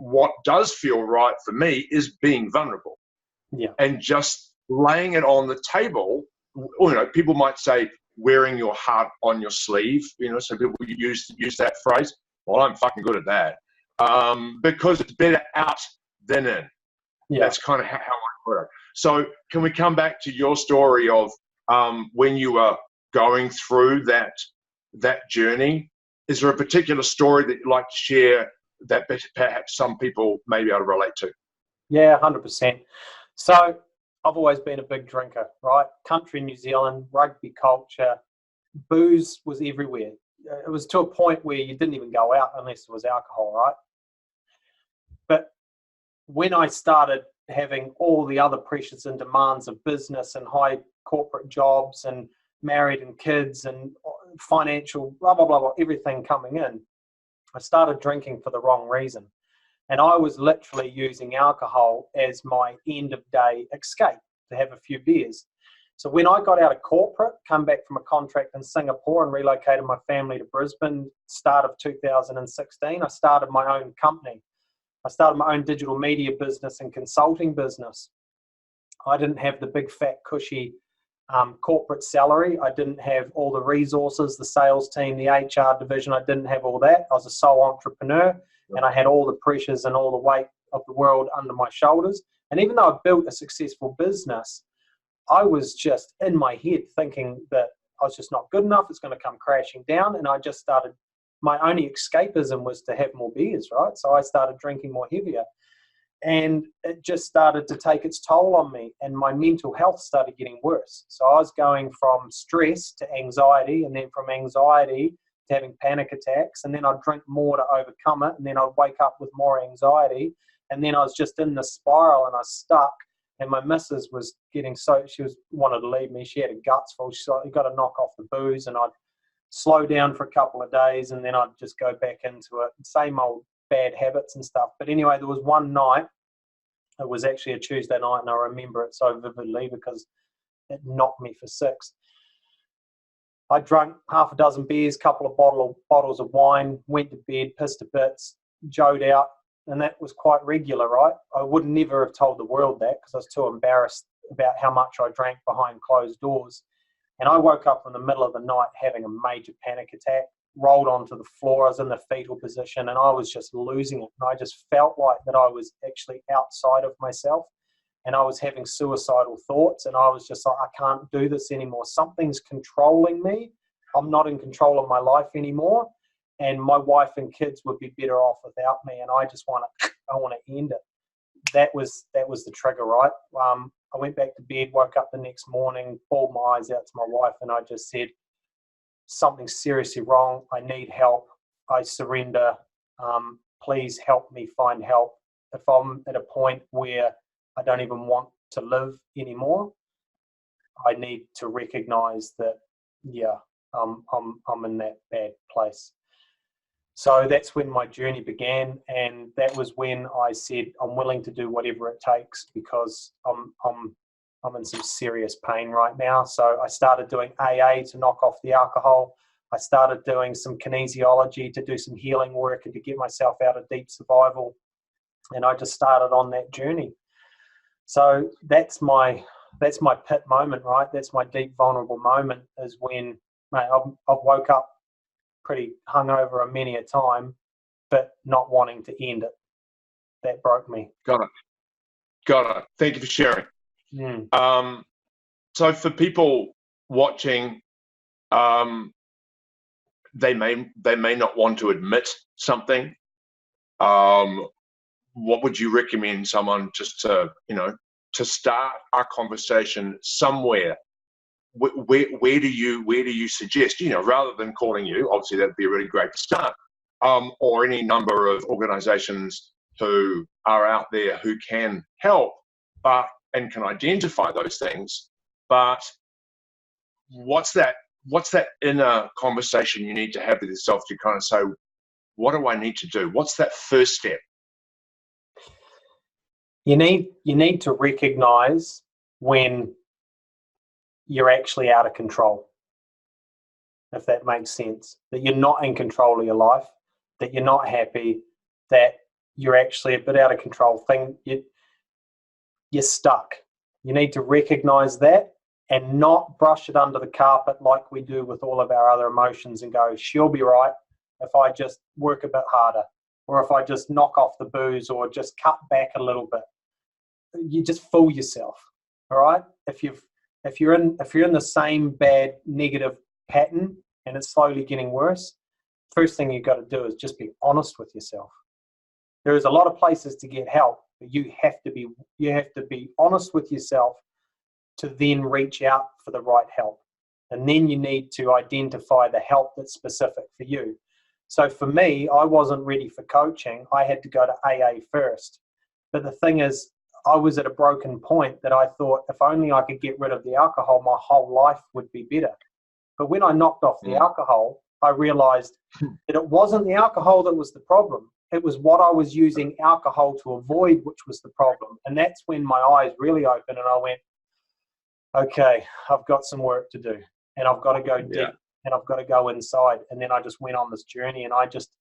what does feel right for me is being vulnerable. Yeah. And just laying it on the table. You know, people might say wearing your heart on your sleeve, you know, so people use that phrase. Well, I'm fucking good at that. Because it's better out than in. Yeah. That's kind of how I put it. So can we come back to your story of when you were going through that journey? Is there a particular story that you'd like to share that perhaps some people may be able to relate to? Yeah, 100%. So I've always been a big drinker, right? Country New Zealand, rugby culture, booze was everywhere. It was to a point where you didn't even go out unless there was alcohol, right? But when I started having all the other pressures and demands of business and high corporate jobs and married and kids and financial, blah, blah, blah, blah, everything coming in, I started drinking for the wrong reason. And I was literally using alcohol as my end of day escape to have a few beers. So when I got out of corporate, come back from a contract in Singapore and relocated my family to Brisbane, start of 2016, I started my own company. I started my own digital media business and consulting business. I didn't have the big, fat, cushy corporate salary. I didn't have all the resources, the sales team, the HR division. I didn't have all that. I was a sole entrepreneur, and I had all the pressures and all the weight of the world under my shoulders. And even though I built a successful business, I was just in my head thinking that I was just not good enough. It's going to come crashing down. And I just started, my only escapism was to have more beers, right? So I started drinking more heavier. And it just started to take its toll on me, and my mental health started getting worse. So I was going from stress to anxiety, and then from anxiety to having panic attacks, and then I'd drink more to overcome it, and then I'd wake up with more anxiety, and then I was just in the spiral, and I was stuck. And my missus was getting wanted to leave me. She had a guts full. She's like, you got to knock off the booze, and I'd slow down for a couple of days, and then I'd just go back into it. Same old bad habits and stuff. But anyway, there was one night, it was actually a Tuesday night, and I remember it so vividly because it knocked me for six. I drank half a dozen beers, couple of bottles of wine, went to bed, pissed to bits, joed out, and that was quite regular, right? I would never have told the world that because I was too embarrassed about how much I drank behind closed doors. And I woke up in the middle of the night having a major panic attack, rolled onto the floor. I was in the fetal position, and I was just losing it. And I just felt like that I was actually outside of myself, and I was having suicidal thoughts, and I was just like, I can't do this anymore. Something's controlling me. I'm not in control of my life anymore, and my wife and kids would be better off without me, and I want to end it. That was the trigger, right? I went back to bed, woke up the next morning, bawled my eyes out to my wife, and I just said, something's seriously wrong. I need help. I surrender. Please help me find help. If I'm at a point where I don't even want to live anymore, I need to recognize that, yeah, I'm in that bad place. So that's when my journey began, and that was when I said I'm willing to do whatever it takes because I'm in some serious pain right now. So I started doing AA to knock off the alcohol. I started doing some kinesiology to do some healing work and to get myself out of deep survival. And I just started on that journey. So that's my pit moment, right? That's my deep vulnerable moment, is when, mate, I've woke up pretty hungover many a time, but not wanting to end it. That broke me. Got it. Thank you for sharing. So for people watching, they may not want to admit something. What would you recommend someone just to start our conversation somewhere? Where do you suggest, rather than calling you? Obviously that'd be a really great start. Or any number of organizations who are out there who can help and can identify those things, but what's that inner conversation you need to have with yourself to kind of say, what do I need to do? What's that first step? You need to recognize when you're actually out of control, if that makes sense, that you're not in control of your life, that you're not happy, that you're actually a bit out of control. You're stuck. You need to recognize that and not brush it under the carpet like we do with all of our other emotions and go, she'll be right if I just work a bit harder, or if I just knock off the booze, or just cut back a little bit. You just fool yourself. All right? If you're in the same bad negative pattern and it's slowly getting worse, first thing you've got to do is just be honest with yourself. There is a lot of places to get help, but you have to be honest with yourself to then reach out for the right help. And then you need to identify the help that's specific for you. So for me, I wasn't ready for coaching. I had to go to AA first. But the thing is, I was at a broken point that I thought if only I could get rid of the alcohol, my whole life would be better. But when I knocked off the alcohol, I realized that it wasn't the alcohol that was the problem. It was what I was using alcohol to avoid, which was the problem. And that's when my eyes really opened and I went, okay, I've got some work to do, and I've got to go deep, and I've got to go inside. And then I just went on this journey, and I just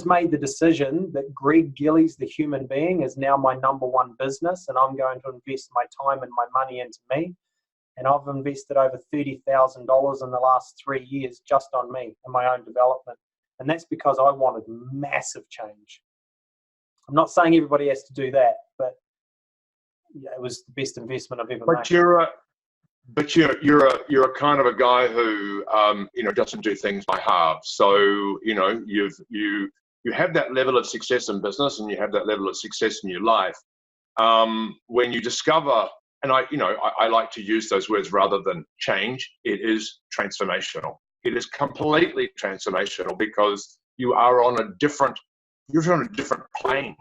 made the decision that Greg Gillies, the human being, is now my #1 business, and I'm going to invest my time and my money into me. And I've invested over $30,000 in the last 3 years just on me and my own development. And that's because I wanted massive change. I'm not saying everybody has to do that, but yeah, it was the best investment I've ever made. You're a kind of a guy who doesn't do things by halves. So you have that level of success in business, and you have that level of success in your life. When you discover, and I like to use those words rather than change, it is transformational. It is completely transformational because you're on a different plane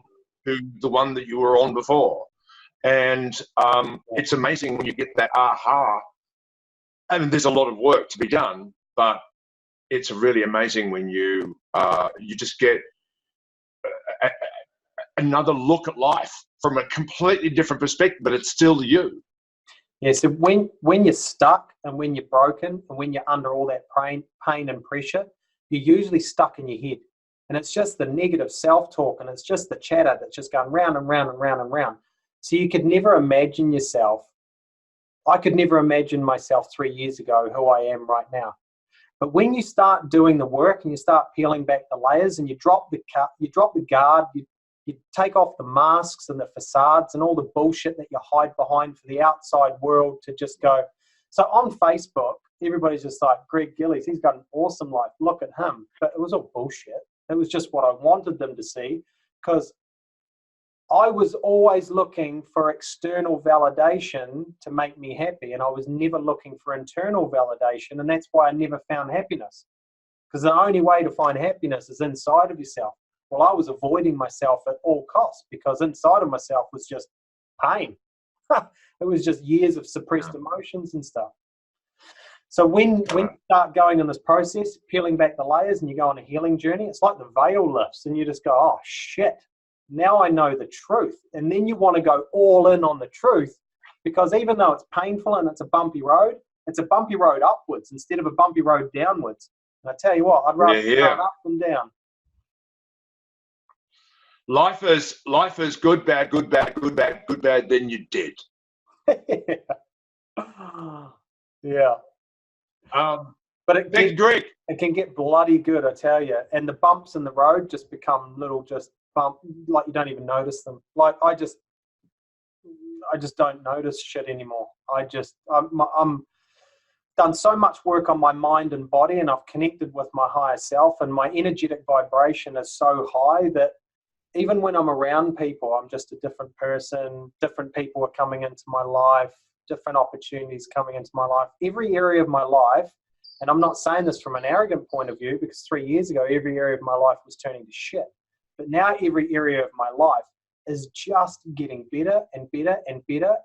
to the one that you were on before. And it's amazing when you get that aha. I mean, there's a lot of work to be done, but it's really amazing when you just get another look at life from a completely different perspective, but it's still you. Yeah, so when you're stuck and when you're broken and when you're under all that pain and pressure, you're usually stuck in your head. And it's just the negative self-talk, and it's just the chatter that's just going round and round and round and round. So you could never imagine yourself. I could never imagine myself 3 years ago who I am right now. But when you start doing the work and you start peeling back the layers and you drop the guard, you take off the masks and the facades and all the bullshit that you hide behind for the outside world to just go. So on Facebook, everybody's just like, Greg Gillies, he's got an awesome life. Look at him. But it was all bullshit. It was just what I wanted them to see, because I was always looking for external validation to make me happy, and I was never looking for internal validation, and that's why I never found happiness. Because the only way to find happiness is inside of yourself. Well, I was avoiding myself at all costs because inside of myself was just pain. It was just years of suppressed emotions and stuff. So when you start going in this process, peeling back the layers, and you go on a healing journey, it's like the veil lifts and you just go, oh, shit. Now I know the truth. And then you want to go all in on the truth, because even though it's painful and it's a bumpy road upwards instead of a bumpy road downwards. And I tell you what, I'd rather go up than down. Life is good, bad, good, bad, good, bad, good, bad, then you're dead. Yeah. But it can get bloody good, I tell you. And the bumps in the road just become little bump, like you don't even notice them. Like I just don't notice shit anymore. I'm done so much work on my mind and body, and I've connected with my higher self, and my energetic vibration is so high that even when I'm around people, I'm just a different person. Different people are coming into my life, different opportunities coming into my life. Every area of my life, and I'm not saying this from an arrogant point of view, because 3 years ago, every area of my life was turning to shit. But now every area of my life is just getting better and better and better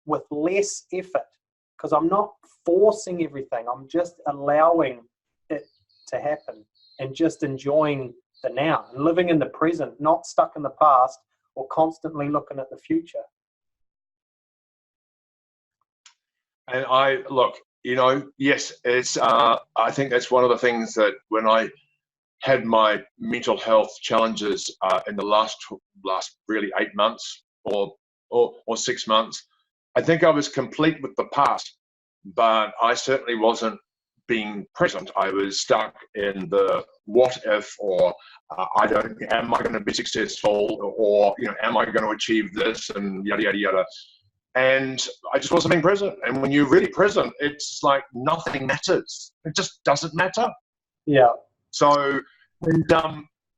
with less effort, because I'm not forcing everything. I'm just allowing it to happen and just enjoying the now and living in the present, not stuck in the past or constantly looking at the future. And yes, it's. I think that's one of the things that when I had my mental health challenges in the last really 8 months or 6 months, I think I was complete with the past, but I certainly wasn't being present. I was stuck in the what if, or am I going to be successful, or am I going to achieve this, and yada yada yada. And I just wasn't being present. And when you're really present, it's like nothing matters. It just doesn't matter. Yeah. So,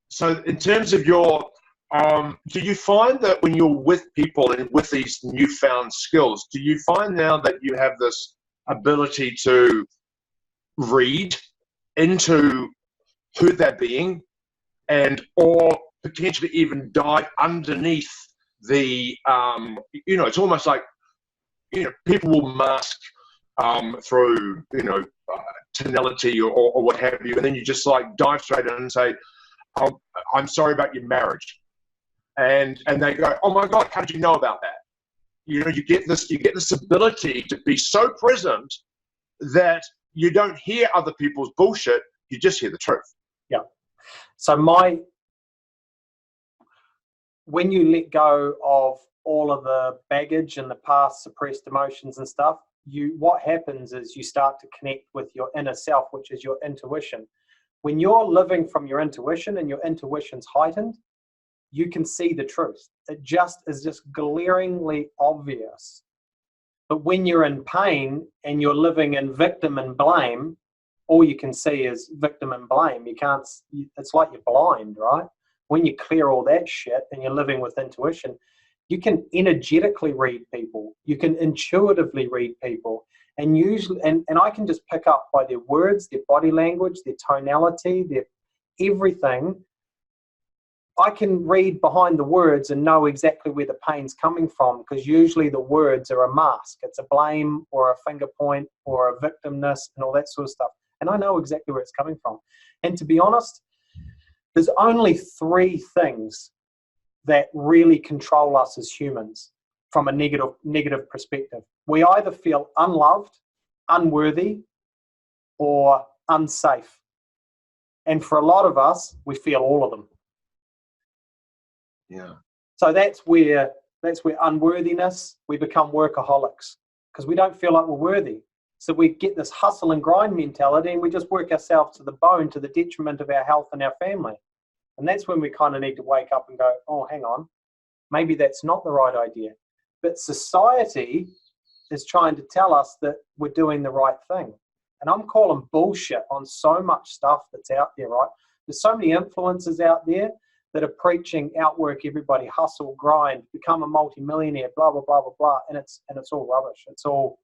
so in terms of your, do you find that when you're with people and with these newfound skills, do you find now that you have this ability to read into who they're being, and or potentially even dive underneath the, it's almost like, people will mask through, tonality or what have you, and then you just like dive straight in and say, oh, I'm sorry about your marriage, and they go, oh my God, how did you know about that? You get this ability to be so present that you don't hear other people's bullshit, you just hear the truth. Yeah. So when you let go of all of the baggage and the past suppressed emotions and stuff, what happens is you start to connect with your inner self, which is your intuition. When you're living from your intuition and your intuition's heightened, you can see the truth. It is just glaringly obvious. But when you're in pain and you're living in victim and blame, all you can see is victim and blame. It's like you're blind, right? When you clear all that shit and you're living with intuition, you can energetically read people. You can intuitively read people. And usually, and I can just pick up by their words, their body language, their tonality, their everything. I can read behind the words and know exactly where the pain's coming from, because usually the words are a mask. It's a blame or a finger point or a victimness and all that sort of stuff. And I know exactly where it's coming from. And to be honest, there's only 3 things that really control us as humans from a negative perspective. We either feel unloved, unworthy, or unsafe. And for a lot of us, we feel all of them. Yeah. So that's where unworthiness, we become workaholics because we don't feel like we're worthy. So we get this hustle and grind mentality and we just work ourselves to the bone to the detriment of our health and our family. And that's when we kind of need to wake up and go, oh, hang on, maybe that's not the right idea. But society is trying to tell us that we're doing the right thing. And I'm calling bullshit on so much stuff that's out there, right? There's so many influencers out there that are preaching outwork everybody, hustle, grind, become a multimillionaire, blah, blah, blah, blah, blah. And it's all rubbish. It's all,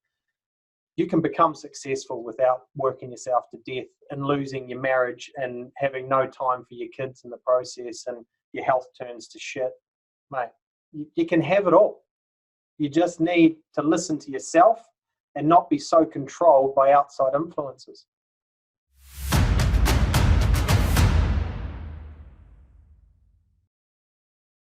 you can become successful without working yourself to death and losing your marriage and having no time for your kids in the process, and your health turns to shit. Mate, you can have it all. You just need to listen to yourself and not be so controlled by outside influences.